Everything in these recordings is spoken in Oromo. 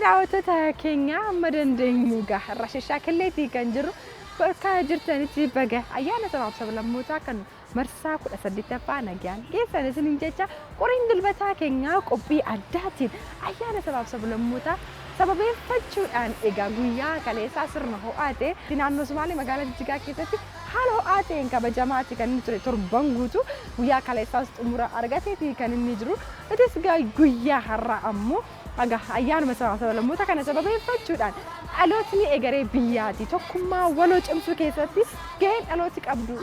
daawwattoota keenya amma dandeenyuudha rashashaa killeetii kan jiru bakka jirtanitti baga ayyaana sabaaf sablammootaa kan marsaa 18ffaa nagaan geessan isiniin jecha qoriin dilbataa keenya qophii addaatiin ayyaana sabaaf sablammootaa sababeeffachuudhaan egaa guyyaa kaleessaa sirna ho'aate naannoo Sumaalee magaalaa Jijjigaa keessatti haala ho'aateen kabajamaati kan inni ture torban guutuu guyyaa kaleessaas xumura argateeti kan inni jiru itis guyyaa har'a ammoo aga ayyaana sabaaf sablammootaa kana sababeeffachuudhaan dhalootni egeree biyyaati tokkummaa waloo cimsuu keessatti gaheen dhalooti qabdu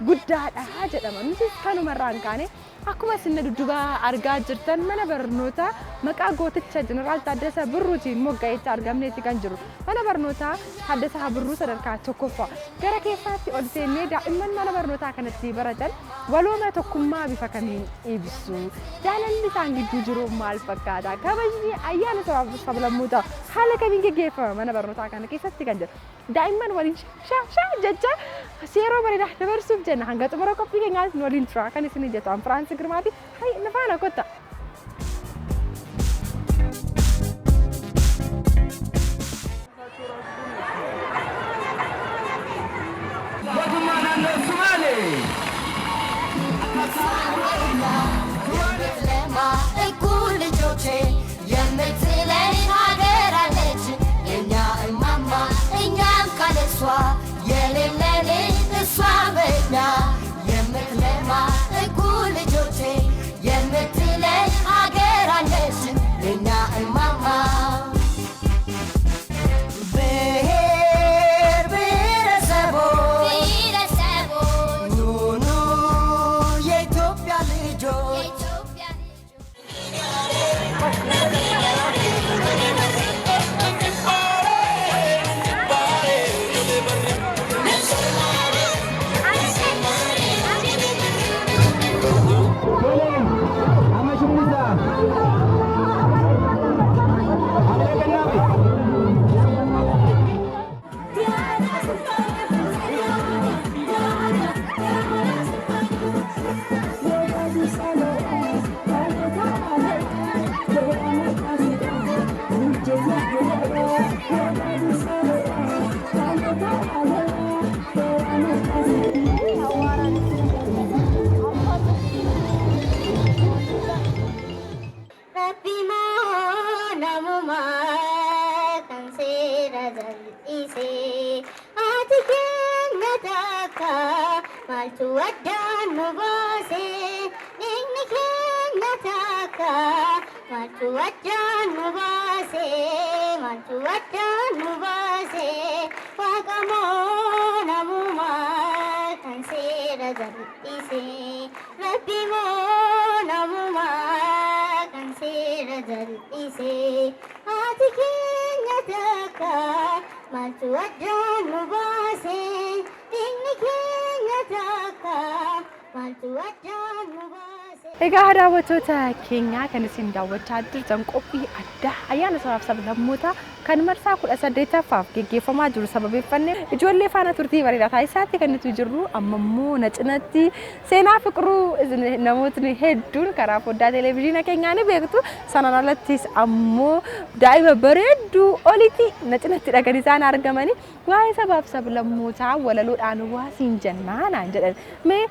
guddaadha jedhama nuti kanumarraan kaane akkuma isin dudduubaa argaa jirtan mana barnootaa maqaa gooticha jeneraal Taaddasaa Birruutiin mogga'eetti argamneetti kan jiru mana barnootaa Taaddasaa Birruu sadarkaa tokkoffaa gara keessaatti ol seennee daa'imman mana barnootaa kanatti baratan walooma tokkummaa bifa kamiin ibsu jaalalli isaan gidduu jiru maal fakkaata kabajni ayyaana sabaaf sablammootaa haala kamiin gaggeeffama mana barnootaa kana keessatti kan jiru daa'imman waliin shaa jecha seeroo bareedaa dabarsuuf jenna hanga xumura qophii keenyaas waliin tura kan isin jettu Firaansi Girmaati hay nafaana kotta egaa daawwattoota keenya kan isin daawwachaa jirtan qophii addaa ayyaana sabaaf sablammootaa kan marsaa 18ffaaf gaggeeffamaa jiru sababeeffannee ijoollee faana turtii bareedaa taasisaatti kan nuti jirru ammammoo nacinatti seenaa fiqiruu namootni hedduun karaa foddaa televiziyoona keenyaa ni beektu sanaan alattis ammoo daa'ima bareedduu olitti nacinatti dhagan isaan argamanii waa'ee sabaaf sablammootaa walaloodhaan waasiin jennaan jedhan mee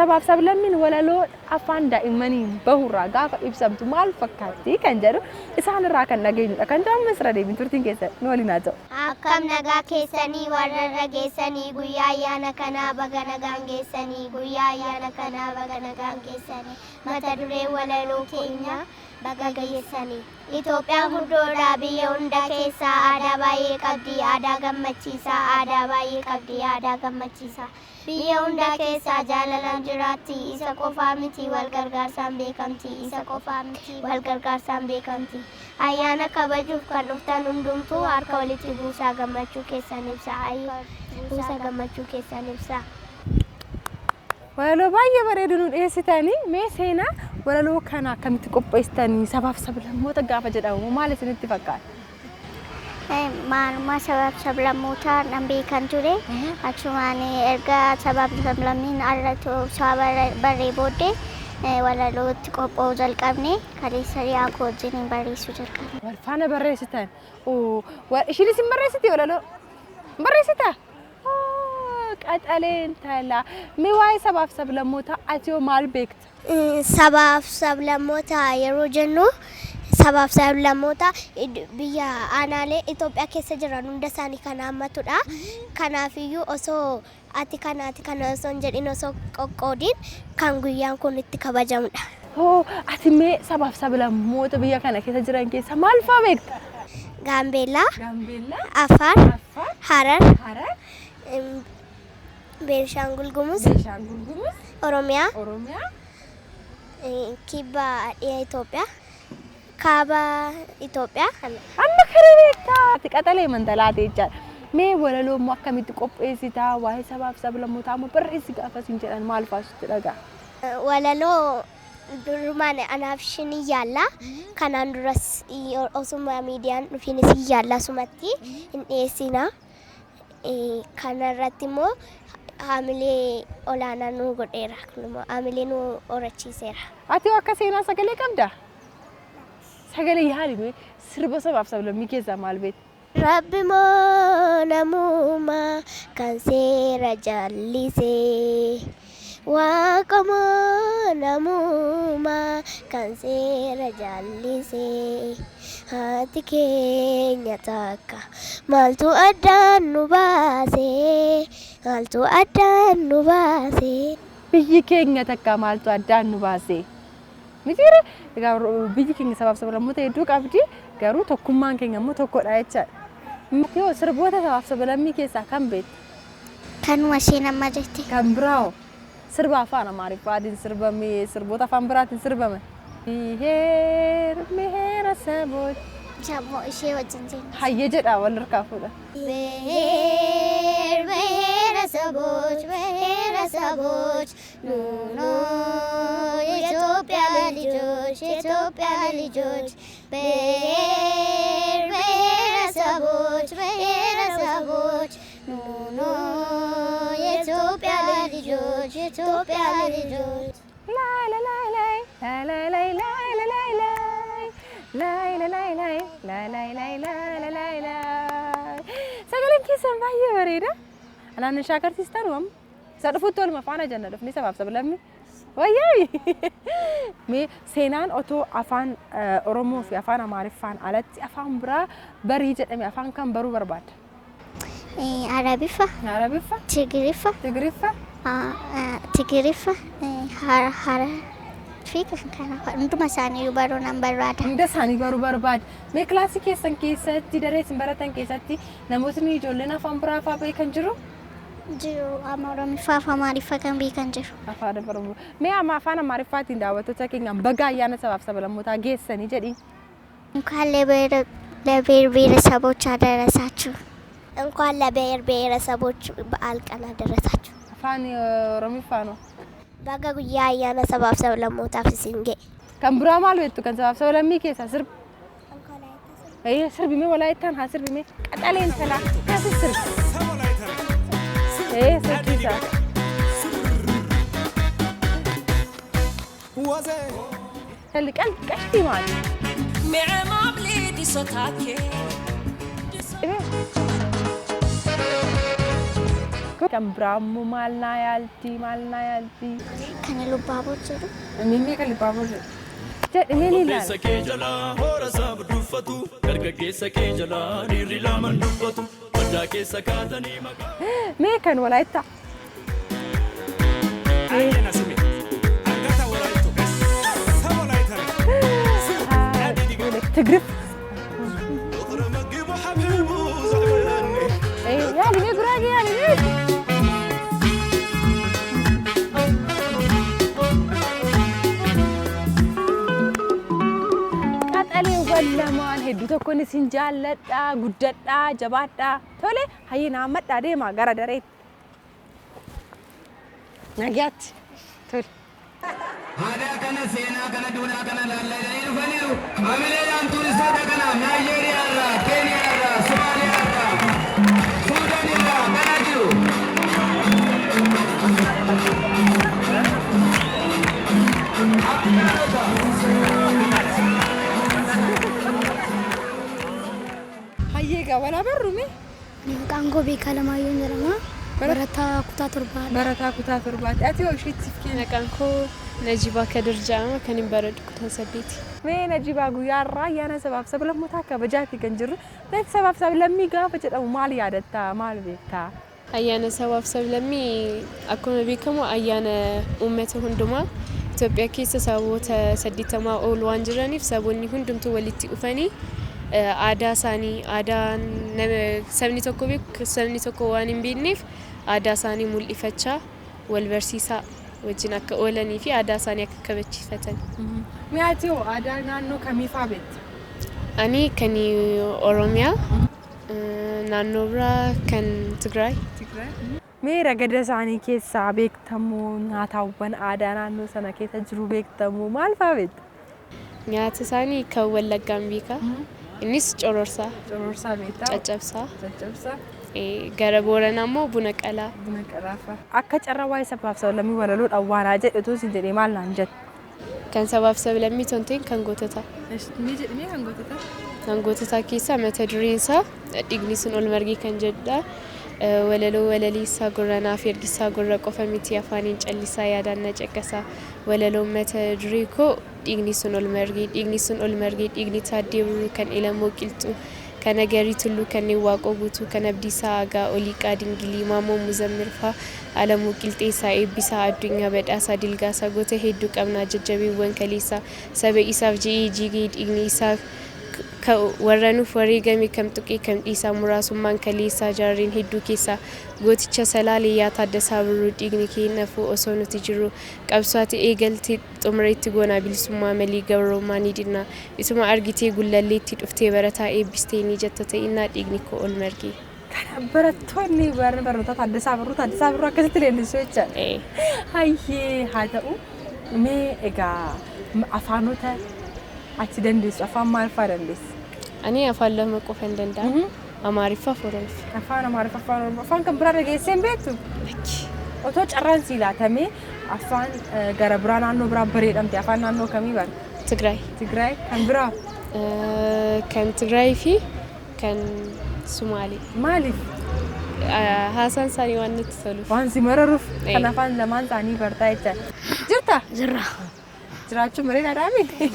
sabaaf sablammiin walaloo afaan daa'imanii bahurraa gaafa ibsamtu maal fakkaatti kan jedhu isaan irraa kan dhageenyudha kan jedhamu misra deebiin turtiin keessa nu waliin haa ta'u. Akkam nagaa keessanii warra dhageessanii guyyaa ayyaana kanaa baga nagaan geessanii guyyaa ayyaana kanaa baga nagaan geessanii mata duree walaloo keenya baga geessanii. Itoophiyaan guddoodha biyya hunda keessaa aadaa baay'ee qabdi aadaa gammachiisaa aadaa baay'ee qabdi aadaa gammachiisaa. Biyya hunda keessaa jaalalaan jiraatti isa qofaa miti wal gargaarsaan beekamti isa qofaa miti wal gargaarsaan beekamti. Ayyaana kabajuuf kan dhuftan hundumtuu harka walitti buusaa gammachuu keessan ibsa buusaa gammachuu keessan ibsa. Walaloo baay'ee bareedu nu dhiyeessitanii mee seenaa walaloo kana akkamitti qopheessitanii sabaaf sablammoota gaafa jedhamu maal isinitti fakkaata? Maalummaa sabaaf sablammootaa nan beekan ture achumaan erga sabaaf sablammiin irratti barree booddee walalootti qophaa'uu jalqabne kaleessa dhiyaa koo wajjin barreessuu jalqabne. Wal faana barreessitan. Ishiinis hin barreessiti walaloo? Barreessita? Qaxaleen tala. Mee waa'ee sabaaf sablammoota ati yoo maal beekta? Sabaaf sablammoota yeroo jennu sabaaf sablammoota biyya aanaalee Itoophiyaa keessa jiran hunda isaanii kan hammatudha. Kanaafiyyuu osoo ati kana osoo hin jedhin osoo qoqqoodiin kan guyyaan kun itti kabajamudha. Ati mee sabaaf sablammoota biyya kana keessa jiran keessa maal fa'aa beekta? Gaambeellaa, Affaar, Harar, Beenshaangul Gumuz, Oromiyaa, Kibba dhiyaa Itoophiyaa, Kaaba Itoophiyaa. Amma kana beektaa? Ati qaxalee mantalaatee jechaadha. Mee walaloo immoo akkamitti qopheessitaa? Waa'ee sabaaf sablammootaa immoo barreessi gaafas hin jedhan maal fa'aa sitti dhaga'a? Walaloo durumaan anaaf shinii yaalla. Kanaan duras osuma miidiyaan dhufiinis yaalla sumatti hin dhiyeessina. Kanarratti immoo haamilee olaanaa nu godheera. Haamilee nu horachiiseera. Ati akka seenaa sagalee qabdaa? Sagalee yaali sirba sabaaf sablammii keessaa maal beekta? Rabbi moo namummaa kan seera jallisee. Waaqa moo namummaa kan seera jallisee. Haati keenya takka maaltu addaan nu baasee. Maaltu addaan nu baasee. Biyyi keenya takka maaltu addaan nu baasee. Mitiire biyyi keenya sabaaf sablammoota hedduu qabdi garuu tokkummaan keenya immoo tokkodha jechaadha. Yoo sirboota sabaaf sablammii keessaa kan beektu? Kanuma isheen amma jette. Kan biraawoo sirba afaan Amaariffaatiin sirbame sirboota afaan biraatiin sirbame. Biheera saboota. Jaboo ishee wajjin jenna. Hayyee jedhaa wal harkaa fuudha. ብሔረ ሰቦች ኑኑ የኢትዮጵያ ልጆች ብሔረሰቦች ኑኑ የኢትዮጵያ ልጆች ላይ ላይ ላይ ላይ ላይ ላይ ላይ ላይ ላይ ላይ sagaleen keessan baay'ee bareeda. Anaan shaakarsiistan waam sadhufuutti olma faana janna dhufni sabaaf sablammii. Wayyaa mee seenaan otoo afaan Oromoo fi afaan Amaariffaan alatti afaan biraa barii jedhame afaan kan baruu barbaadda? Arabiffa, Tigiriffa, hunduma isaanii baruu nan barbaada. Hunda isaanii baruu barbaada. Mee kilaasii keessan keessatti daree isin baratan keessatti namootni ijoolleen afaan biraa fa'aa beekan jiru? Jiru. Oromiffaa fi Amaariffaa kan beekan jiru. Afaan Oromoo. Mee amma afaan Amaariffaatiin daawwattoota keenyaan baga ayyaana sabaaf sablammootaa geessanii jedhi. እንኳን ለብሔር ብሔረሰቦች አደረሳችሁ። እንኳን ለብሔር ብሔረሰቦች በዓል ቀን አደረሳችሁ። Afaan Oromiffaa ነው. Baga guyyaa ayyaana sabaaf sablammootaaf isin ga'e. Kan biraa maal beektu kan sabaaf sablammii keessaa sirbi? Sirbimee walaayittaan haa sirbimee qaxaleen talaa kasi sirbi. Sirbisaa. Talliqan qashtii maali? Kan biraa immoo maal naa yaalti? Kan Lubbaaboot jedhu. Mimmi kan Lubbaaboot jedhu. Jedhimee ni ilaala. Mee kan walaayittaa? Tigrif. Yaali mee guraagee yaali mee. Lamaan hedduu tokkoon isin jaalladhaa, guddadhaa, jabaadhaa. Tole hayyee naammadhaa deemaa gara dareetti. Nagaatti. Tole. Aadaa kana seenaa kana duudhaa kana laallatanii dhufaniiru. Hamileedhaan tuuristoota kana Naayijeeriyaa irraa, Keeniyaa irraa, Somaaliyaa irraa, Suudaan irraa kana jiru. wala barrume. Maqaan koo Beekaa Lamaayyoo jedhama. Barataa kutaa torbaadha. Barataa kutaa torbaati. Ati hoo isheetti kenna. Maqaan koo Najibaa Kadir jedhama kan hin baradhu kutaa 8. Mee Najibaa guyyaa irraa ayyaana sabaaf sablammootaa kabajaati kan jirru. Beek sabaaf sablammii gaafa jedhamu maal yaadatta? Maal beektaa? Ayyaana sabaaf sablammii akkuma beekamu ayyaana uummata hundumaa Itoophiyaa keessa saboota 80 ol waan jiraniif saboonni hundumtuu walitti dhufanii aadaa isaanii aadaan sabni tokko beeku sabni tokko waan hin beekneef aadaa isaanii mul'ifachaa wal barsiisaa wajjin akka oolanii fi aadaa isaanii akka kabachiifatan. Mi'aati hoo aadaa naannoo kamii fa'aa beekta? Ani kan Oromiyaa naannoo biraa kan Tigraay. Mee ragada isaanii keessaa beektamoo nyaataawwan aadaa naannoo sana keessa jiru beektamoo maal fa'aa beekta? Nyaata isaanii kan Wallaggaan beeka. Innis cororsaa. Cororsaa beektaa? Caccabsaa. Caccabsaa. Gara Booranaa immoo buna qalaa. Buna qalaa fa'a. Akka carraa waa'ee sabaaf sablammii walaloo dhawwaanaa jedhutu sin jedhee maal naan jette? Kan sabaaf sablammii tonteen kan goototaa. Mee jedhamee kan goototaa? Kan goototaa keessaa mata dureen isaa dhiigni sun ol margee kan jedhudha. Walaloo walaliisaa gurranaa fi ergisaa gurra qofa miti afaaniin callisaa yaadaan na caqasaa. Walaloon mata duree koo dhiigni sun ol margee dhiigni taaddee buruu kan ilamoo qilxuu kan agarii tulluu kanneen waaqoo guutuu kan abdiisaa agaa oliiqaa dingilii maamoo muzammirfaa alamuu qilxeessaa eebbisaa addunyaa badhaasaa dilgaasaa goota hedduu qabnaa jajjabeewwan kaleessaa saba isaaf je'ee jigee dhiigni isaa warranuuf wareegame kam tuqee kam dhiisaa muraasummaan kaleessaa jaarreen hedduu keessaa gooticha salaalee yaa taaddasaa birruu dhiigni keenyaafuu osoo nuti jirru qabsaati eegaltee xumureetti goonaa bilisummaa malee gabroomaa ni dinnaa isuma argitee gullalleetti dhuftee barataa eebbistee ni jetta ta'innaa dhiigni koo ol margee. Kana barattoonni barnoota taaddasaa birruu akkasitti leellisuu jechaadha. Hayyee haa ta'u mee egaa afaanota ati dandeessu afaan maal fa'aa dandeessi? Ani afaan lama qofa hin danda'u. Amaariffaa fi Oromiffaa. Afaan Amaariffaa afaan Oromoo afaan kan biraa dhageessee hin beektu? Otoo carraan sii laatamee afaan gara biraa naannoo biraa bareedamte afaan naannoo kamii barta? Tigraay. Tigraay kan biraa? Kan Tigraay fi kan Sumaalee. Maaliif? Haasaan isaanii waan nutti toluuf. Waan si mararuuf kan afaan lamaan isaanii bartaa jecha. Jirta? Jirra. Jiraachuun bareedaadhaa miti?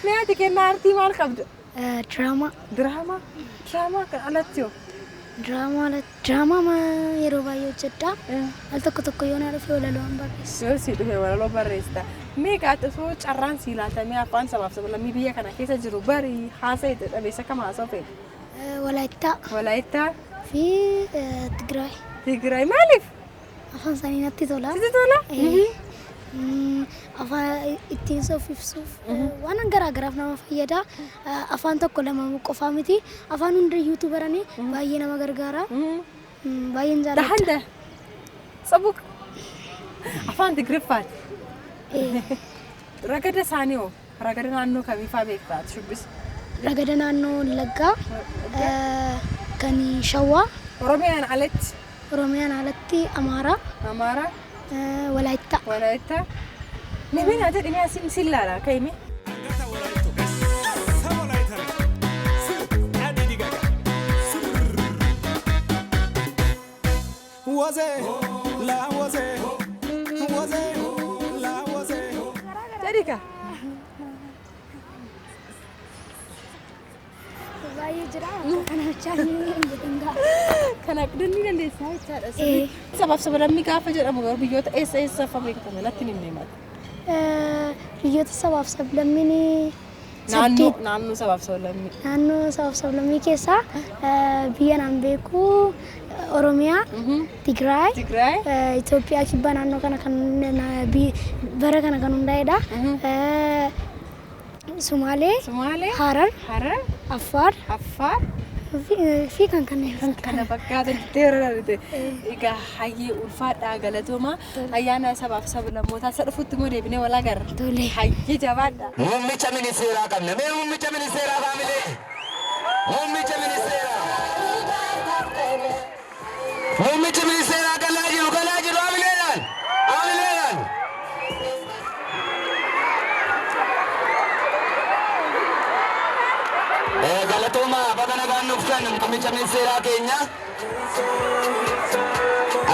Mee ati kennaa aartii maal qabdu? Diraamaa. Diraamaa? Diraamaa kan alatti hoo? Diraamaa yeroo baay'ee hojjedha. Al tokko yoo na dhufe walaloon barreessa. Yoo si dhufe walaloo barreessita. Mee gaati osoo carraan sii laatamee afaan sabaaf sablammii biyya kana keessa jiru barii haasa'e dhabeessa kam haasa'u fe'e? Walaayittaa. Walaayittaa? Fi Tigraay. Tigraay maaliif? Afaan isaanii natti tola. Sitti tola? Afaan ittiin of ibsuuf waan garaagaraaf nama fayyada. Afaan tokko lama qofaa miti. Afaan hundayyuutu baranii baay'ee nama gargaara. Baay'een jaalladha. Dahanda. Sabuk. Afaan Tigriffaati. Ragada isaanii hoo? Ragada naannoo kamii fa'aa beektaa shubbisa? Ragada naannoo Wallaggaa kan Shawaa. Oromiyaan alatti? Oromiyaan alatti Amaaraa. Amaaraa? Walaayittaa. Walaayittaa? Namni ati dhimma sin laala kaa'ime? Jadi kah? Baay'ee jira. Kana chaanii enggak. Kana danni dandeessaa jechaadha. Sabaaf sablammii gaafa jedhamu garuu biyyoota eessa fa'aa beekama latti ni himata. Biyyoota sabaaf sablammiin naannoo sabaaf sablammii. Naannoo sabaaf sablammii keessaa biyya naan beeku Oromiyaa, Tigraay, Itoophiyaa kibbaa naannoo kana kan bara kana kan hundaa'edha. Sumaalee, Harar, Affaar, fi kan kana fakkaatan teerarate. Egaa hayyee ulfaadhaa galatooma ayyaana sabaaf sablammootaa isa dhufutti immoo deebinee wal agarra. Hayyee jabaadha. Muummicha ministeeraa qabna. Mee muummicha ministeeraa faamilee? Muummicha ministeeraa. Muummicha ministeeraa galaa jiru haamileedhaan. Galatooma bakka nagaan kan muummicha ministeeraa keenya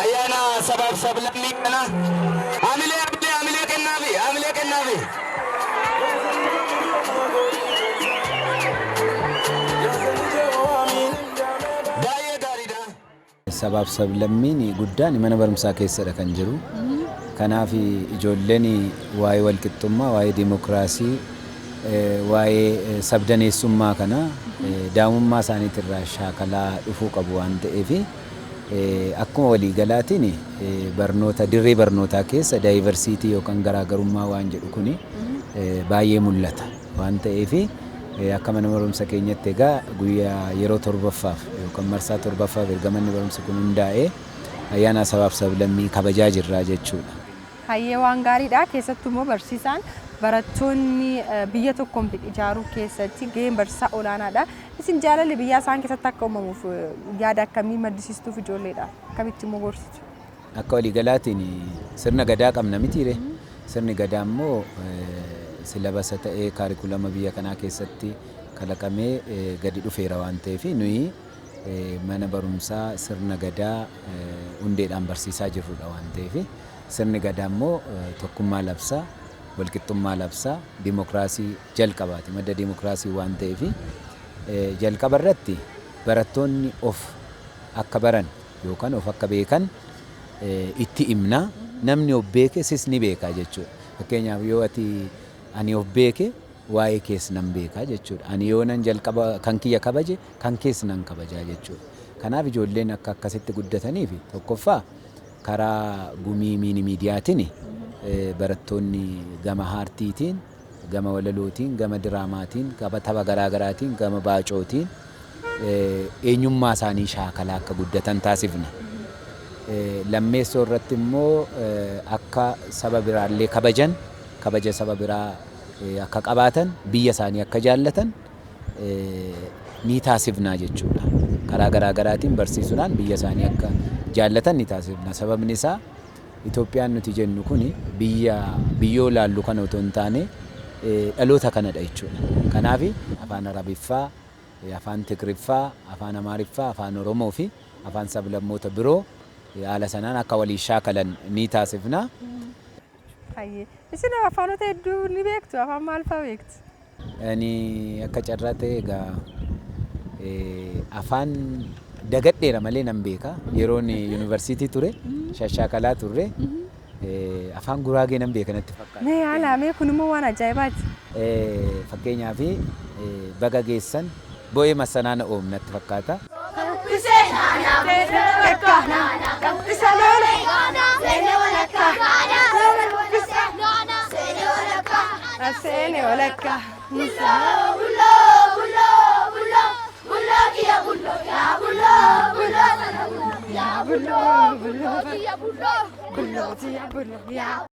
ayyaana sabaaf sablammii kana hamilee kennaafi. Baay'ee gaariidha. Sabaaf sablammiin guddaan mana barumsaa keessadha kan jiru. Kanaaf ijoolleen waa'ee walqixxummaa, waa'ee dimokiraasii, waa'ee sabdaneessummaa kana daa'imummaa isaaniitirraa shaakalaa dhufuu qabu waan ta'eef akkuma waliigalaatiin barnoota dirree barnootaa keessa daayivarsiitii yookaan garaagarummaa waan jedhu kuni baay'ee mul'ata waan ta'eef akka mana barumsa keenyatti egaa guyyaa yeroo torbaffaaf yookaan marsaa torbaffaaf erga manni barumsa kun hundaa'ee ayyaana sabaaf sablammii kabajaa jirra jechuudha. Hayyee waan gaariidha. Keessattuu immoo barsiisaan barattoonni biyya tokkoomti ijaaruu keessatti gaheen barsiisaa olaanaadha. Isin jaalalli biyyaa isaan keessatti akka uumamuuf yaada akkamii maddisiistuuf ijoolleedha? Akkamitti immoo gorsitu? Akka waliigalaatiin sirna gadaa qabna mitiire. Sirni gadaa immoo silabasa ta'ee kaarikulama biyya kanaa keessatti kalaqamee gadi dhufeera waan ta'eef nuyi mana barumsaa sirna gadaa hundeedhaan barsiisaa jirrudha waan ta'eef sirni gadaa immoo tokkummaa labsaa, walqixxummaa labsaa, dimokiraasii jalqabaati. Madda dimokiraasii waan ta'eef jalqaba irratti barattoonni of akka baran yookaan of akka beekan itti himna. Namni of beeke sis ni beeka jechuudha. Fakkeenyaaf yoo ati ani of beeke waa'ee kees nan beekaa jechuudha. Ani yoo nan jalqaba kan kiyya kabaje kan kees nan kabajaa jechuudha. Kanaaf ijoolleen akka akkasitti guddataniif tokkoffaa karaa gumii miidiyaatiin barattoonni gama aartiitiin, gama walalootiin, gama diraamaatiin, gama tapha garaagaraatiin, gama baacootiin eenyummaa isaanii shaakalaa akka guddatan taasifna. Lammeessoo irratti immoo akka saba biraallee kabajan, kabaja saba biraa akka qabaatan, biyya isaanii akka jaallatan ni taasifna jechuudha. Karaa garaagaraatiin barsiisuudhaan biyya isaanii akka jaallatan ni taasifna. Sababni isaa Itoophiyaan nuti jennu kun biyyoo laallu kana otoo hin taane dhaloota kanadha jechuudha. Kanaaf afaan Arabiffaa, afaan Tigriffaa, afaan Amaariffaa, afaan Oromoo fi afaan sablammoota biroo haala sanaan akka walii shaakalan ni taasifna. Isin afaanota hedduu ni beektu? Afaan maal fa'aa beektu? Ani akka carraa ta'e egaa afaan dagadheera malee nan beeka. Yeroon yuunivarsiitii ture shashaakalaa turre afaan Guraagee nan beeka natti fakkaata. Mee haala mee kun immoo waan ajaa'ibaati. Fakkeenyaaf baga geessan bo'ee masanaana oom natti fakkaata. Asene olakka.